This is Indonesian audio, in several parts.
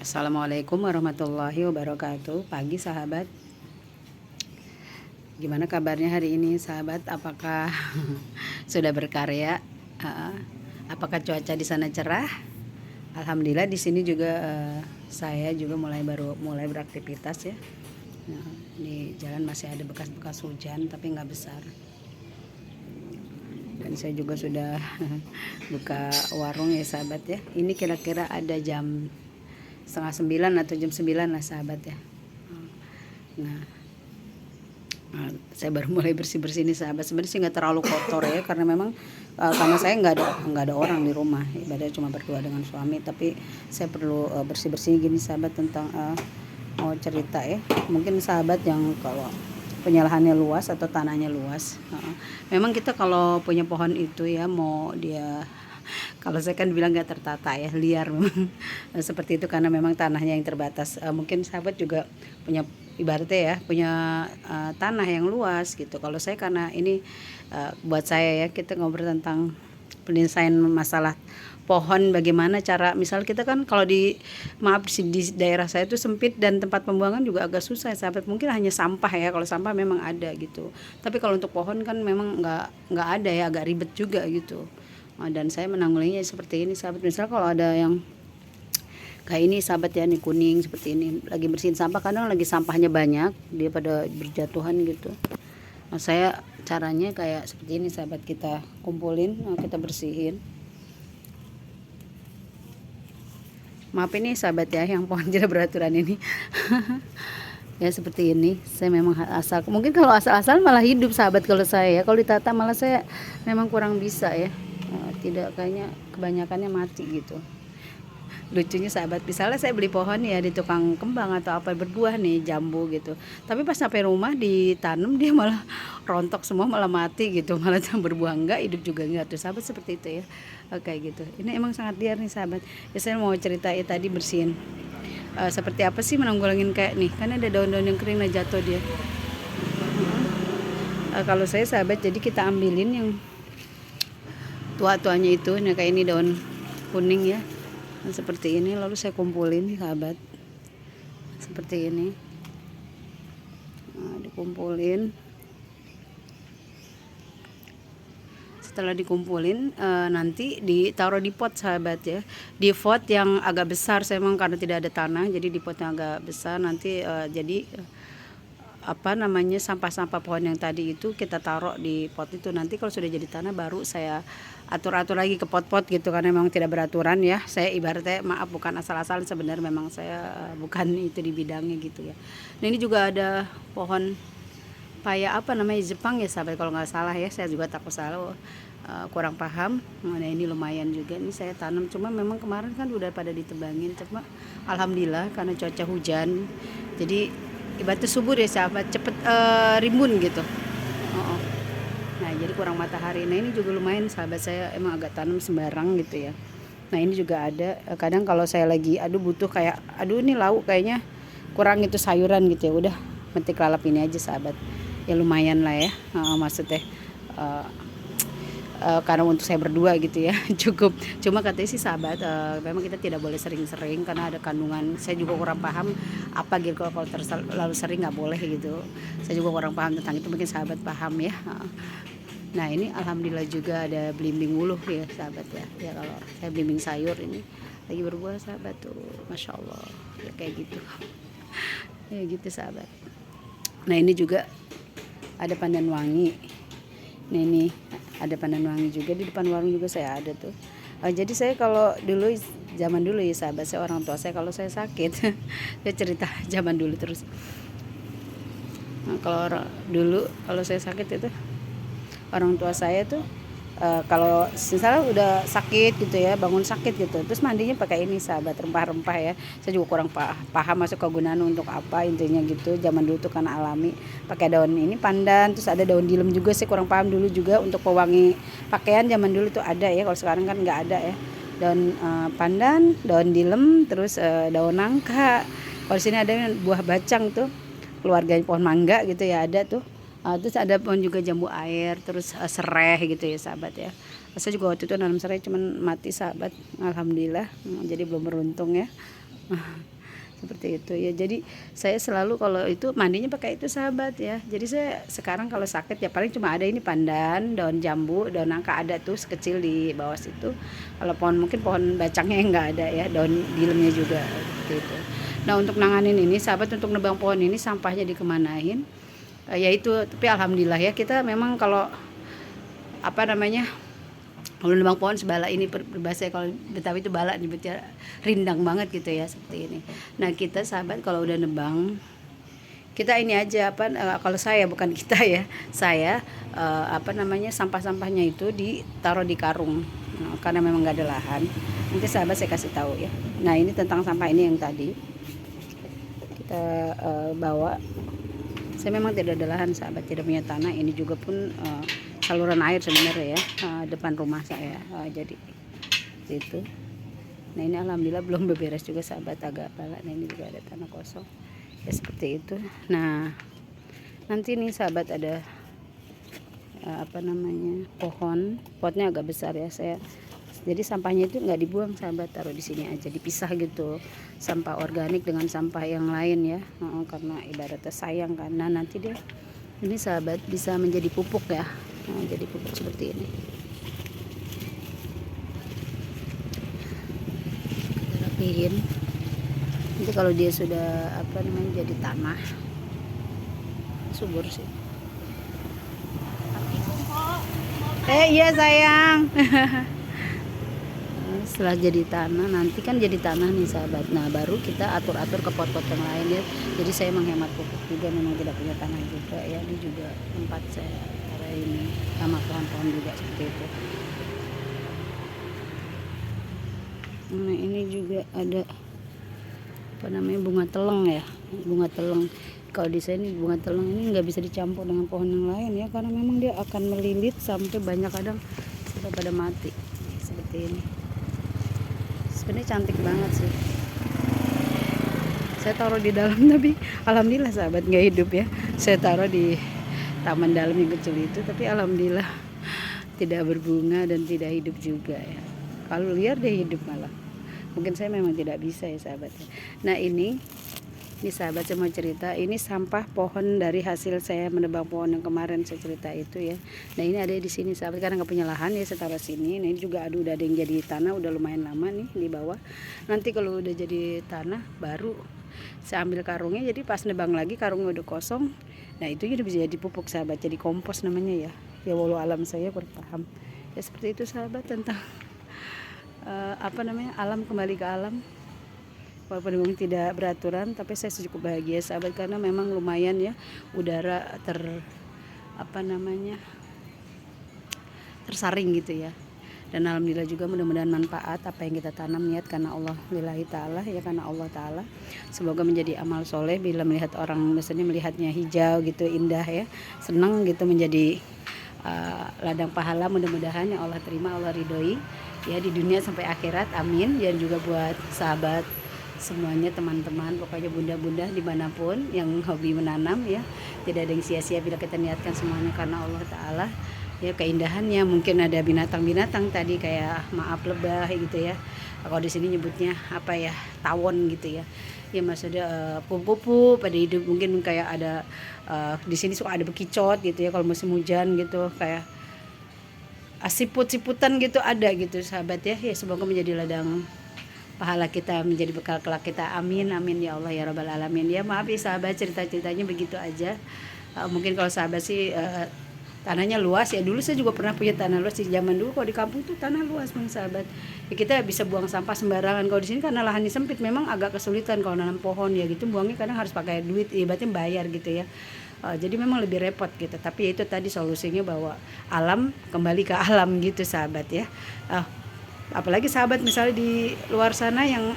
Assalamualaikum warahmatullahi wabarakatuh. Pagi sahabat, gimana kabarnya hari ini sahabat? Apakah sudah berkarya? Apakah cuaca di sana cerah? Alhamdulillah di sini juga saya juga baru mulai beraktivitas ya. Nah, di jalan masih ada bekas-bekas hujan tapi nggak besar. Dan saya juga sudah buka warung ya sahabat ya. Ini kira-kira ada jam 8:30 atau jam 9 lah sahabat ya. Nah, saya baru mulai bersih-bersih ini sahabat. Sebenarnya sih nggak terlalu kotor ya, karena memang karena saya nggak ada orang di rumah, ibadah cuma berdua dengan suami. Tapi saya perlu bersih-bersih gini sahabat, tentang mau cerita ya. Mungkin sahabat yang kalau punya lahannya luas atau tanahnya luas, memang kita kalau punya pohon itu ya, mau dia, kalau saya kan bilang nggak tertata ya, liar memang seperti itu karena memang tanahnya yang terbatas. Mungkin sahabat juga punya, ibaratnya ya, punya tanah yang luas gitu. Kalau saya karena ini buat saya ya, kita ngobrol tentang penyelesaian masalah pohon, bagaimana cara, misal kita kan kalau di daerah saya itu sempit dan tempat pembuangan juga agak susah ya sahabat. Mungkin hanya sampah ya, kalau sampah memang ada gitu, tapi kalau untuk pohon kan memang nggak ada ya, agak ribet juga gitu. Dan saya menanggulanginya seperti ini sahabat. Misal kalau ada yang kayak ini sahabat ya, nih kuning seperti ini, lagi bersihin sampah, kadang lagi sampahnya banyak, dia pada berjatuhan gitu. Nah, saya caranya kayak seperti ini sahabat, kita kumpulin, kita bersihin. Maaf ini sahabat ya, yang pohon tidak beraturan ini. Ya seperti ini, saya memang asal, mungkin kalau asal-asal malah hidup sahabat kalau saya ya, kalau ditata malah saya memang kurang bisa ya. Tidak, kayaknya kebanyakannya mati gitu. Lucunya sahabat, misalnya saya beli pohon ya di tukang kembang atau apa, berbuah nih, jambu gitu, tapi pas sampai rumah ditanam dia malah rontok semua, malah mati gitu, malah berbuah enggak, hidup juga enggak tuh sahabat, seperti itu ya. Oke gitu, ini emang sangat liar nih sahabat ya. Saya mau cerita ya, tadi bersihin seperti apa sih menanggulangin kayak nih, kan ada daun-daun yang kering, nah jatuh dia. Kalau saya sahabat, jadi kita ambilin yang tua-tuanya itu, nah kayak ini daun kuning ya, nah, seperti ini, lalu saya kumpulin sahabat seperti ini. Nah, dikumpulin, setelah dikumpulin nanti ditaruh di pot sahabat ya, di pot yang agak besar. Saya memang karena tidak ada tanah, jadi di pot yang agak besar. Nanti jadi sampah-sampah pohon yang tadi itu kita taruh di pot itu. Nanti kalau sudah jadi tanah baru saya atur-atur lagi ke pot-pot gitu, karena memang tidak beraturan ya. Saya ibaratnya, maaf, bukan asal-asalan, sebenarnya memang saya bukan itu di bidangnya gitu ya. Nah ini juga ada pohon paya Jepang ya sahabat, kalau nggak salah ya, saya juga takut salah, kurang paham. Nah ini lumayan juga, ini saya tanam, cuma memang kemarin kan udah pada ditebangin, cuma alhamdulillah karena cuaca hujan, jadi ibaratnya subur ya sahabat, cepet rimbun gitu. Nah jadi kurang matahari. Nah ini juga lumayan sahabat, saya emang agak tanam sembarang gitu ya. Nah ini juga ada, kadang kalau saya lagi butuh kayak ini lauk kayaknya kurang itu sayuran gitu ya, udah metik lalap ini aja sahabat ya, lumayan lah ya. Maksudnya karena untuk saya berdua gitu ya cukup. Cuma katanya sih sahabat, memang kita tidak boleh sering-sering karena ada kandungan. Saya juga kurang paham apa gitu, kalau terlalu sering nggak boleh gitu. Saya juga kurang paham tentang itu, mungkin sahabat paham ya. Nah ini alhamdulillah juga ada belimbing wuluh ya sahabat ya. Ya kalau saya belimbing sayur ini lagi berbuah sahabat tuh, masya Allah ya, kayak gitu ya gitu sahabat. Nah ini juga ada pandan wangi. Nah ini ada pandan wangi juga di depan warung juga saya ada tuh. Jadi saya kalau dulu, zaman dulu ya sahabat, saya orang tua saya kalau saya sakit saya cerita zaman dulu terus. Nah, kalau saya sakit itu, orang tua saya tuh kalau misalnya udah sakit gitu ya, bangun sakit gitu, terus mandinya pakai ini sahabat, rempah-rempah ya. Saya juga kurang paham masuk kegunaan untuk apa intinya gitu. Zaman dulu tuh karena alami pakai daun ini pandan, terus ada daun dilem juga. Saya kurang paham dulu juga untuk pewangi pakaian, zaman dulu tuh ada ya, kalau sekarang kan nggak ada ya. Daun pandan, daun dilem, terus daun nangka. Kalau sini ada buah bacang tuh, keluarga pohon mangga gitu ya, ada tuh. Terus ada pohon juga jambu air, terus serai gitu ya sahabat ya. Saya juga waktu itu nanam serai, cuman mati sahabat, alhamdulillah. Jadi belum beruntung ya. seperti itu ya. Jadi saya selalu kalau itu mandinya pakai itu sahabat ya. Jadi saya sekarang kalau sakit ya paling cuma ada ini pandan, daun jambu, daun nangka ada tuh sekecil di bawah situ. Kalau pohon mungkin pohon bacangnya nggak ada ya, daun dilemnya juga seperti itu. Nah untuk nanganin ini sahabat, untuk nebang pohon ini sampahnya dikemanain, ya itu. Tapi alhamdulillah ya, kita memang kalau apa namanya, kalau nebang pohon sebala ini, berbahasa kalau Betawi itu bala nyebutnya, rindang banget gitu ya seperti ini. Nah kita sahabat kalau udah nebang, kita ini aja kalau saya, bukan kita ya, saya sampah-sampahnya itu ditaruh di karung. Nah, karena memang nggak ada lahan, nanti sahabat saya kasih tahu ya. Nah ini tentang sampah ini yang tadi kita bawa. Saya memang tidak ada lahan sahabat, tidak punya tanah. Ini juga pun saluran air sebenarnya ya, depan rumah saya, jadi itu. Nah ini alhamdulillah belum beberes juga sahabat, agak bala. Nah ini juga ada tanah kosong ya seperti itu. Nah nanti nih sahabat ada pohon, potnya agak besar ya saya. Jadi sampahnya itu nggak dibuang sahabat, taruh di sini aja, dipisah gitu, sampah organik dengan sampah yang lain ya, karena ibaratnya sayang kan. Nah nanti deh ini sahabat bisa menjadi pupuk ya. Nah, jadi pupuk seperti ini. Kita rapihin. Nanti kalau dia sudah jadi tanah, subur sih. Iya sayang. Setelah jadi tanah, nanti kan jadi tanah nih sahabat. Nah baru kita atur-atur ke pot-pot yang lain ya. Jadi saya menghemat pupuk juga, memang tidak punya tanah juga ya. Ini juga tempat saya taruh ini sama pohon-pohon juga seperti itu. Nah ini juga ada bunga teleng ya, bunga teleng. Kalau di sini bunga teleng ini nggak bisa dicampur dengan pohon yang lain ya, karena memang dia akan melilit sampai banyak, kadang sampai pada mati seperti ini. Sebenarnya cantik banget sih. Saya taruh di dalam tapi alhamdulillah sahabat nggak hidup ya. Saya taruh di taman dalam yang kecil itu, tapi alhamdulillah tidak berbunga dan tidak hidup juga ya. Kalau liar dia hidup malah. Mungkin saya memang tidak bisa ya sahabat. Nah ini sahabat saya mau cerita, ini sampah pohon dari hasil saya menebang pohon yang kemarin saya cerita itu ya. Nah ini ada di sini sahabat, karena nggak punya lahan ya saya taruh sini. Nah ini juga udah ada yang jadi tanah, udah lumayan lama nih di bawah. Nanti kalau udah jadi tanah baru saya ambil karungnya, jadi pas nebang lagi karungnya udah kosong. Nah itu udah bisa jadi pupuk sahabat, jadi kompos namanya ya. Ya walau alam saya berpaham ya seperti itu sahabat, tentang alam, kembali ke alam. Walaupun memang tidak beraturan, tapi saya cukup bahagia sahabat, karena memang lumayan ya udara tersaring gitu ya. Dan alhamdulillah juga mudah-mudahan manfaat apa yang kita tanam, niat karena Allah lillahi ta'ala ya, karena Allah ta'ala. Semoga menjadi amal soleh bila melihat orang, misalnya melihatnya hijau gitu, indah ya, senang gitu, menjadi ladang pahala. Mudah-mudahan yang Allah terima, Allah ridhoi ya di dunia sampai akhirat, amin. Dan juga buat sahabat semuanya, teman-teman, pokoknya bunda-bunda dimanapun yang hobi menanam ya, tidak ada yang sia-sia bila kita niatkan semuanya karena Allah Ta'ala ya. Keindahannya mungkin ada binatang-binatang tadi kayak lebah gitu ya, kalau di sini nyebutnya tawon gitu ya. Ya maksudnya pupu-pupu pada hidup, mungkin kayak ada di sini suka ada bekicot gitu ya kalau musim hujan gitu, kayak siput-siputan gitu ada gitu sahabat ya. Ya semoga menjadi ladang pahala kita, menjadi bekal kelak kita, amin amin ya Allah ya rabbal alamin ya. Maaf ya sahabat, cerita-ceritanya begitu aja. Mungkin kalau sahabat sih tanahnya luas ya, dulu saya juga pernah punya tanah luas di zaman dulu. Kalau di kampung itu tanah luas bang sahabat ya, kita bisa buang sampah sembarangan. Kalau di sini karena lahannya sempit memang agak kesulitan kalau nanam pohon ya gitu, buangnya kadang harus pakai duit, ibaratnya bayar gitu ya. Jadi memang lebih repot gitu, tapi itu tadi solusinya bahwa alam, kembali ke alam gitu sahabat ya. Apalagi sahabat misalnya di luar sana yang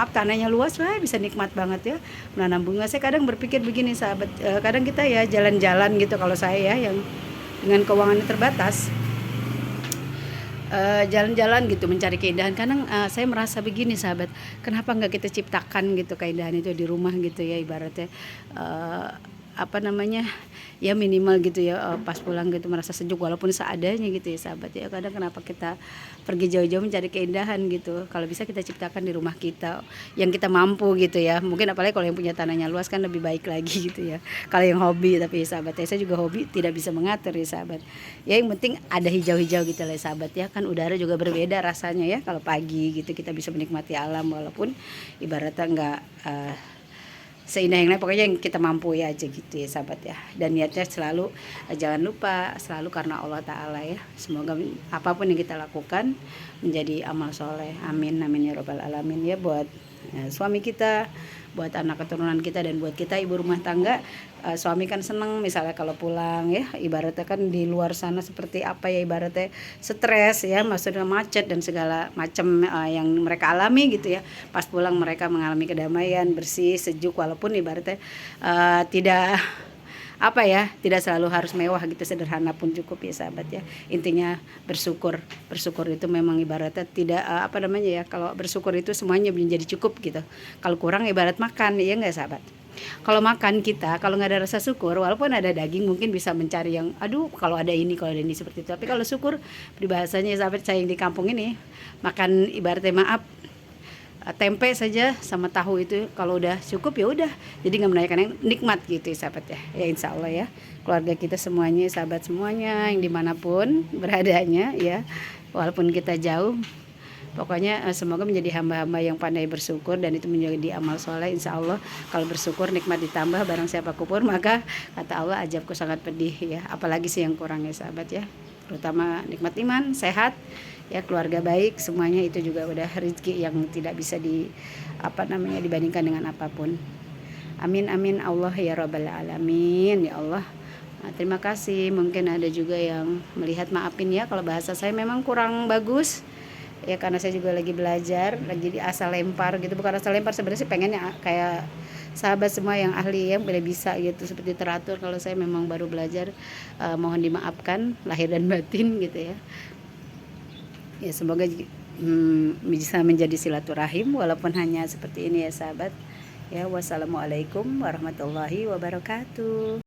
tanahnya luas, bisa nikmat banget ya menanam bunga. Saya kadang berpikir begini sahabat, kadang kita ya jalan-jalan gitu, kalau saya ya yang dengan keuangannya terbatas, jalan-jalan gitu mencari keindahan. Kadang saya merasa begini sahabat, kenapa nggak kita ciptakan gitu keindahan itu di rumah gitu ya, ibaratnya apa namanya, ya minimal gitu ya, pas pulang gitu merasa sejuk walaupun seadanya gitu ya sahabat ya. Kadang kenapa kita pergi jauh-jauh mencari keindahan gitu, kalau bisa kita ciptakan di rumah kita yang kita mampu gitu ya. Mungkin apalagi kalau yang punya tanahnya luas kan lebih baik lagi gitu ya, kalau yang hobi. Tapi ya sahabat ya, saya juga hobi tidak bisa mengatur ya sahabat ya, yang penting ada hijau-hijau gitu lah ya sahabat ya. Kan udara juga berbeda rasanya ya kalau pagi gitu, kita bisa menikmati alam walaupun ibaratnya enggak seindah yang lain, pokoknya yang kita mampu ya aja gitu ya sahabat ya. Dan niatnya selalu jangan lupa selalu karena Allah Ta'ala ya. Semoga apapun yang kita lakukan menjadi amal soleh, amin amin ya robbal alamin ya. Buat suami kita, buat anak keturunan kita, dan buat kita ibu rumah tangga. Suami kan seneng misalnya kalau pulang ya, ibaratnya kan di luar sana seperti apa ya, ibaratnya stres ya, maksudnya macet dan segala macam yang mereka alami gitu ya. Pas pulang mereka mengalami kedamaian, bersih, sejuk, walaupun ibaratnya tidak apa ya, tidak selalu harus mewah gitu, sederhana pun cukup ya sahabat ya. Intinya bersyukur itu memang ibaratnya tidak apa namanya ya, kalau bersyukur itu semuanya menjadi cukup gitu. Kalau kurang ibarat makan ya nggak sahabat. Kalau makan kita kalau nggak ada rasa syukur, walaupun ada daging mungkin bisa mencari yang aduh kalau ada ini seperti itu. Tapi kalau syukur, peribahasanya sahabat saya yang di kampung ini makan ibaratnya maaf tempe saja sama tahu itu kalau udah cukup ya udah, jadi nggak menanyakan yang nikmat gitu ya sahabat ya. Ya insya Allah ya, keluarga kita semuanya, sahabat semuanya yang dimanapun beradanya ya, walaupun kita jauh, pokoknya semoga menjadi hamba-hamba yang pandai bersyukur, dan itu menjadi amal soleh. Insya Allah kalau bersyukur nikmat ditambah, barang siapa kufur maka kata Allah ajabku sangat pedih ya. Apalagi sih yang kurang ya sahabat ya, terutama nikmat iman, sehat ya, keluarga baik, semuanya itu juga udah rezeki yang tidak bisa di apa namanya dibandingkan dengan apapun. Amin amin Allah ya robbal alamin ya Allah. Nah, terima kasih. Mungkin ada juga yang melihat, maafin ya kalau bahasa saya memang kurang bagus ya, karena saya juga lagi belajar, lagi di asal lempar gitu. Bukan asal lempar, sebenarnya sih pengennya kayak sahabat semua yang ahli yang bisa gitu, seperti teratur. Kalau saya memang baru belajar, mohon dimaafkan lahir dan batin gitu ya. Ya semoga bisa menjadi silaturahim walaupun hanya seperti ini ya sahabat ya. Wassalamualaikum warahmatullahi wabarakatuh.